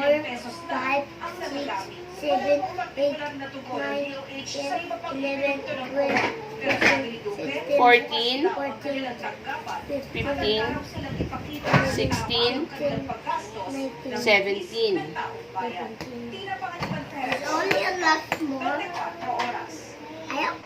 bilang pesos na 5, ang 6, nagagamit. 7, Kung particular na tugon ng 8, DOH 9, sa iba pang 11, produkto ng 12, pero sabi ni Duque, 14, bukas daw ang kanilang tanggapan. 15, Magandang silang ipakita ng 16, ang kanilang paggastos ng 17. ng taong bayan. 17. Di na panganiban There's pesos. only a lot more. 24 oras. I have